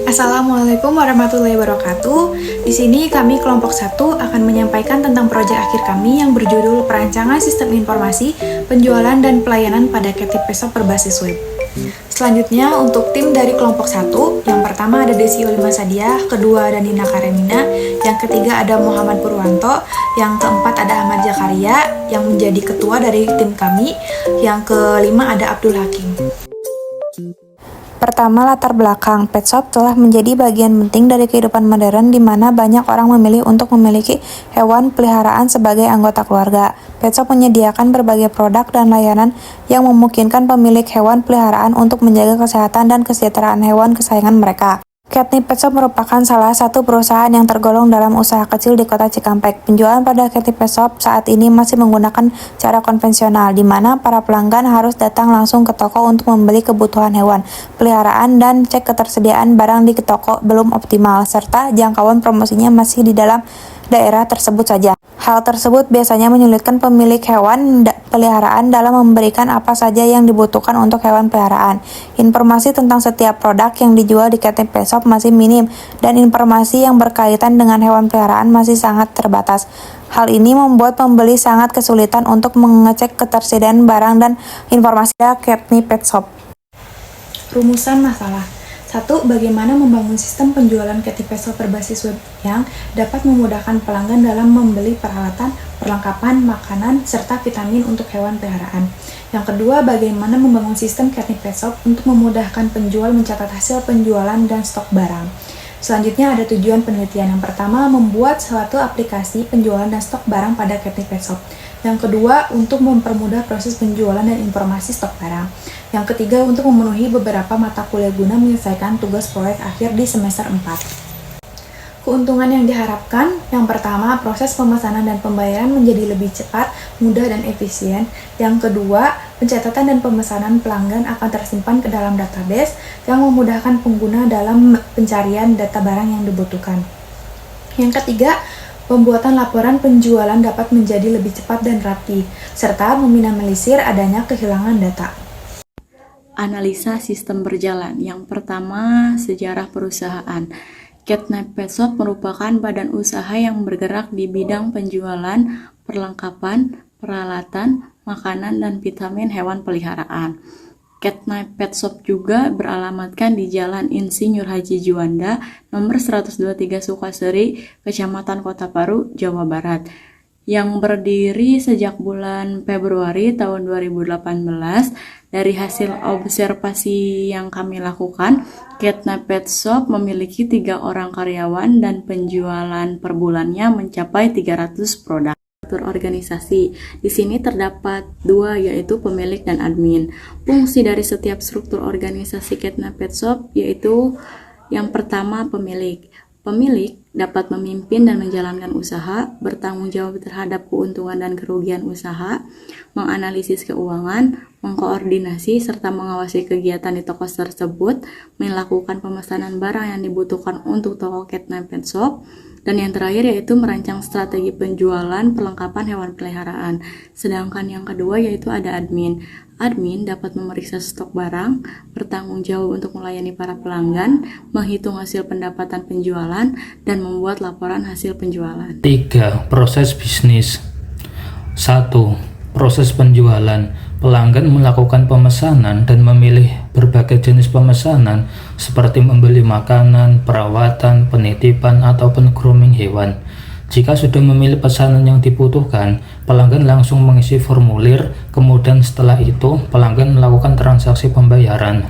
Assalamualaikum warahmatullahi wabarakatuh. Di sini kami kelompok 1 akan menyampaikan tentang proyek akhir kami yang berjudul Perancangan Sistem Informasi, Penjualan dan Pelayanan pada Creative PESOP berbasis web. Selanjutnya untuk tim dari kelompok 1, yang pertama ada Desi Olima Sadiah, kedua ada Nina Karemina, yang ketiga ada Muhammad Purwanto, yang keempat ada Ahmad Zakaria yang menjadi ketua dari tim kami, yang kelima ada Abdul Hakim. Pertama, latar belakang. PetShop telah menjadi bagian penting dari kehidupan modern di mana banyak orang memilih untuk memiliki hewan peliharaan sebagai anggota keluarga. PetShop menyediakan berbagai produk dan layanan yang memungkinkan pemilik hewan peliharaan untuk menjaga kesehatan dan kesejahteraan hewan kesayangan mereka. Catnip PetShop merupakan salah satu perusahaan yang tergolong dalam usaha kecil di kota Cikampek. Penjualan pada Catnip PetShop saat ini masih menggunakan cara konvensional, di mana para pelanggan harus datang langsung ke toko untuk membeli kebutuhan hewan peliharaan dan cek ketersediaan barang di toko belum optimal, serta jangkauan promosinya masih di dalam daerah tersebut saja. Hal tersebut biasanya menyulitkan pemilik hewan peliharaan dalam memberikan apa saja yang dibutuhkan untuk hewan peliharaan. Informasi tentang setiap produk yang dijual di Catnip PetShop masih minim, dan informasi yang berkaitan dengan hewan peliharaan masih sangat terbatas. Hal ini membuat pembeli sangat kesulitan untuk mengecek ketersediaan barang dan informasi di Catnip PetShop. Rumusan masalah. 1. Bagaimana membangun sistem penjualan Catnip PetShop berbasis web yang dapat memudahkan pelanggan dalam membeli peralatan, perlengkapan, makanan, serta vitamin untuk hewan peliharaan. Yang kedua, bagaimana membangun sistem Catnip PetShop untuk memudahkan penjual mencatat hasil penjualan dan stok barang. Selanjutnya ada tujuan penelitian. Yang pertama, membuat suatu aplikasi penjualan dan stok barang pada Catnip PetShop. Yang kedua, untuk mempermudah proses penjualan dan informasi stok barang. Yang ketiga, untuk memenuhi beberapa mata kuliah guna menyelesaikan tugas proyek akhir di semester 4. Keuntungan yang diharapkan, yang pertama, proses pemesanan dan pembayaran menjadi lebih cepat, mudah, dan efisien. Yang kedua, pencatatan dan pemesanan pelanggan akan tersimpan ke dalam database yang memudahkan pengguna dalam pencarian data barang yang dibutuhkan. Yang ketiga, pembuatan laporan penjualan dapat menjadi lebih cepat dan rapi, serta meminimalisir adanya kehilangan data. Analisa sistem berjalan. Yang pertama, sejarah perusahaan. Catnip PetShop merupakan badan usaha yang bergerak di bidang penjualan, perlengkapan, peralatan, makanan, dan vitamin hewan peliharaan. Catnip PetShop juga beralamatkan di Jalan Insinyur Haji Juanda, nomor 123 Sukaseri, Kecamatan Kota Paru, Jawa Barat, yang berdiri sejak bulan Februari tahun 2018. Dari hasil observasi yang kami lakukan, Catnip PetShop memiliki 3 orang karyawan dan penjualan per bulannya mencapai 300 produk. Struktur organisasi. Di sini terdapat 2, yaitu pemilik dan admin. Fungsi dari setiap struktur organisasi Catnip PetShop yaitu yang pertama, pemilik. Pemilik dapat memimpin dan menjalankan usaha, bertanggung jawab terhadap keuntungan dan kerugian usaha, menganalisis keuangan, mengkoordinasi serta mengawasi kegiatan di toko tersebut, melakukan pemesanan barang yang dibutuhkan untuk toko Catnip PetShop, dan yang terakhir yaitu merancang strategi penjualan perlengkapan hewan peliharaan. Sedangkan yang kedua yaitu ada admin. Admin dapat memeriksa stok barang, bertanggung jawab untuk melayani para pelanggan, menghitung hasil pendapatan penjualan, dan membuat laporan hasil penjualan. 3. Proses bisnis. 1. Proses penjualan. Pelanggan melakukan pemesanan dan memilih berbagai jenis pemesanan seperti membeli makanan, perawatan, penitipan, ataupun grooming hewan. Jika sudah memilih pesanan yang dibutuhkan, pelanggan langsung mengisi formulir, kemudian setelah itu pelanggan melakukan transaksi pembayaran.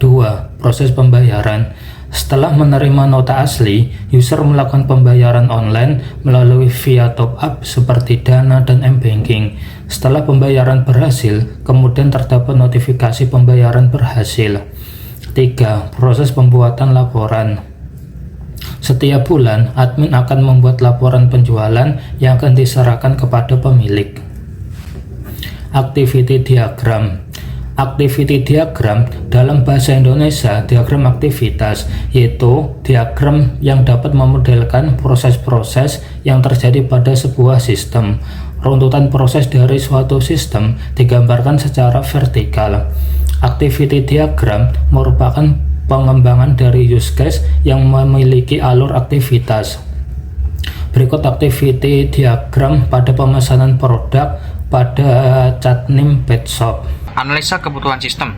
2. Proses pembayaran. Setelah menerima nota asli, user melakukan pembayaran online melalui via top up seperti Dana dan M-Banking. Setelah pembayaran berhasil, kemudian terdapat notifikasi pembayaran berhasil. 3. Proses pembuatan laporan. Setiap bulan, admin akan membuat laporan penjualan yang akan diserahkan kepada pemilik. Activity diagram. Activity diagram dalam bahasa Indonesia diagram aktivitas, yaitu diagram yang dapat memodelkan proses-proses yang terjadi pada sebuah sistem. Runtutan proses dari suatu sistem digambarkan secara vertikal. Activity diagram merupakan pengembangan dari use case yang memiliki alur aktivitas. Berikut activity diagram pada pemesanan produk pada Catnip Pet Shop. Analisa kebutuhan sistem.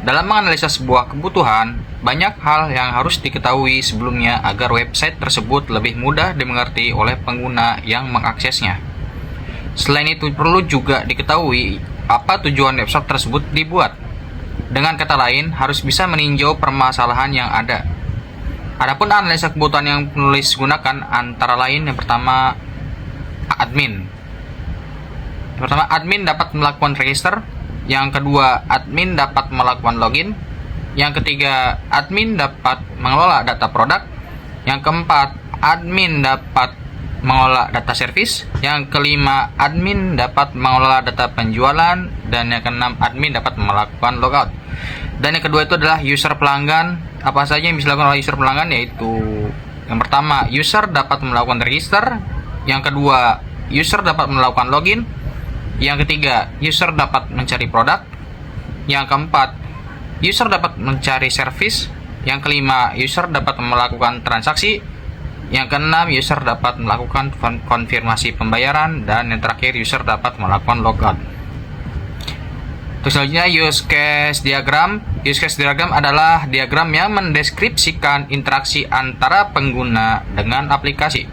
Dalam menganalisa sebuah kebutuhan, banyak hal yang harus diketahui sebelumnya agar website tersebut lebih mudah dimengerti oleh pengguna yang mengaksesnya. Selain itu, perlu juga diketahui apa tujuan website tersebut dibuat. Dengan kata lain, harus bisa meninjau permasalahan yang ada. Adapun analisa kebutuhan yang penulis gunakan antara lain yang pertama admin. Yang pertama, admin dapat melakukan register. Yang kedua, admin dapat melakukan login. Yang ketiga, admin dapat mengelola data produk. Yang keempat, admin dapat mengelola data service. Yang kelima, admin dapat mengelola data penjualan. Dan yang keenam, admin dapat melakukan logout. Dan yang kedua itu adalah user pelanggan. Apa saja yang bisa dilakukan oleh user pelanggan, yaitu yang pertama, user dapat melakukan register. Yang kedua, user dapat melakukan login. Yang ketiga, user dapat mencari produk. Yang keempat, user dapat mencari service. Yang kelima, user dapat melakukan transaksi. Yang keenam, user dapat melakukan konfirmasi pembayaran. Dan yang terakhir, user dapat melakukan logout. Terus selanjutnya, use case diagram. Use case diagram adalah diagram yang mendeskripsikan interaksi antara pengguna dengan aplikasi.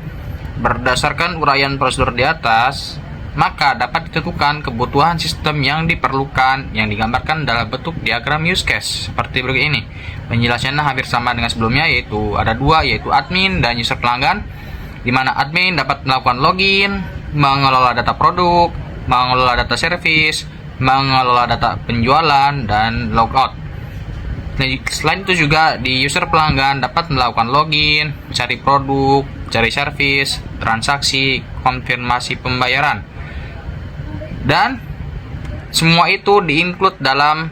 Berdasarkan uraian prosedur di atas, maka dapat ditentukan kebutuhan sistem yang diperlukan yang digambarkan dalam bentuk diagram use case seperti berikut ini. Penjelasannya hampir sama dengan sebelumnya, yaitu ada dua, yaitu admin dan user pelanggan, di mana admin dapat melakukan login, mengelola data produk, mengelola data service, mengelola data penjualan, dan logout. Selain itu juga di user pelanggan dapat melakukan login, mencari produk, mencari service, transaksi, konfirmasi pembayaran. Dan semua itu terinclude dalam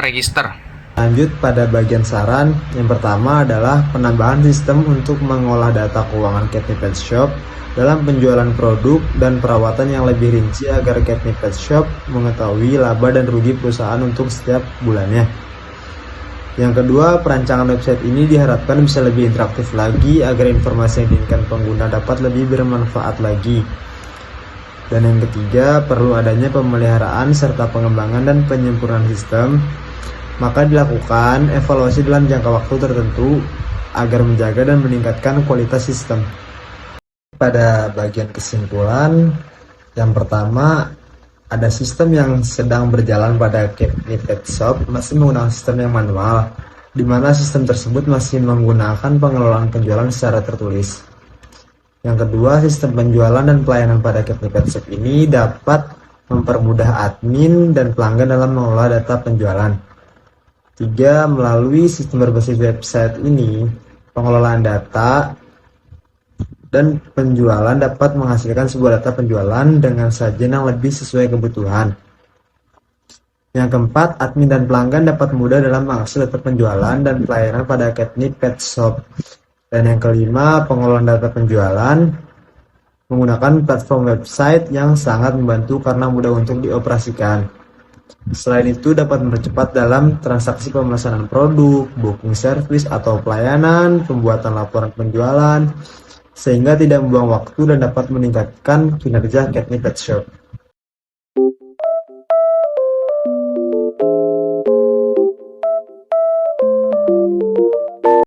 register. Lanjut pada bagian saran, yang pertama adalah penambahan sistem untuk mengolah data keuangan Catnip Pet Shop dalam penjualan produk dan perawatan yang lebih rinci agar Catnip Pet Shop mengetahui laba dan rugi perusahaan untuk setiap bulannya. Yang kedua, perancangan website ini diharapkan bisa lebih interaktif lagi agar informasi yang diinginkan pengguna dapat lebih bermanfaat lagi. Dan yang ketiga, perlu adanya pemeliharaan serta pengembangan dan penyempurnaan sistem. Maka dilakukan evaluasi dalam jangka waktu tertentu agar menjaga dan meningkatkan kualitas sistem. Pada bagian kesimpulan, yang pertama, ada sistem yang sedang berjalan pada Catnip Pet Shop masih menggunakan sistem yang manual, di mana sistem tersebut masih menggunakan pengelolaan penjualan secara tertulis. Yang kedua, sistem penjualan dan pelayanan pada Catnip Pet Shop ini dapat mempermudah admin dan pelanggan dalam mengelola data penjualan. 3. Melalui sistem berbasis website ini, pengelolaan data dan penjualan dapat menghasilkan sebuah data penjualan dengan sajian yang lebih sesuai kebutuhan. Yang keempat, admin dan pelanggan dapat mudah dalam mengakses data penjualan dan pelayanan pada Catnip Pet Shop. Dan yang kelima, pengelolaan data penjualan menggunakan platform website yang sangat membantu karena mudah untuk dioperasikan. Selain itu, dapat mempercepat dalam transaksi pemesanan produk, booking service atau pelayanan, pembuatan laporan penjualan, sehingga tidak membuang waktu dan dapat meningkatkan kinerja Catnip Pet Shop.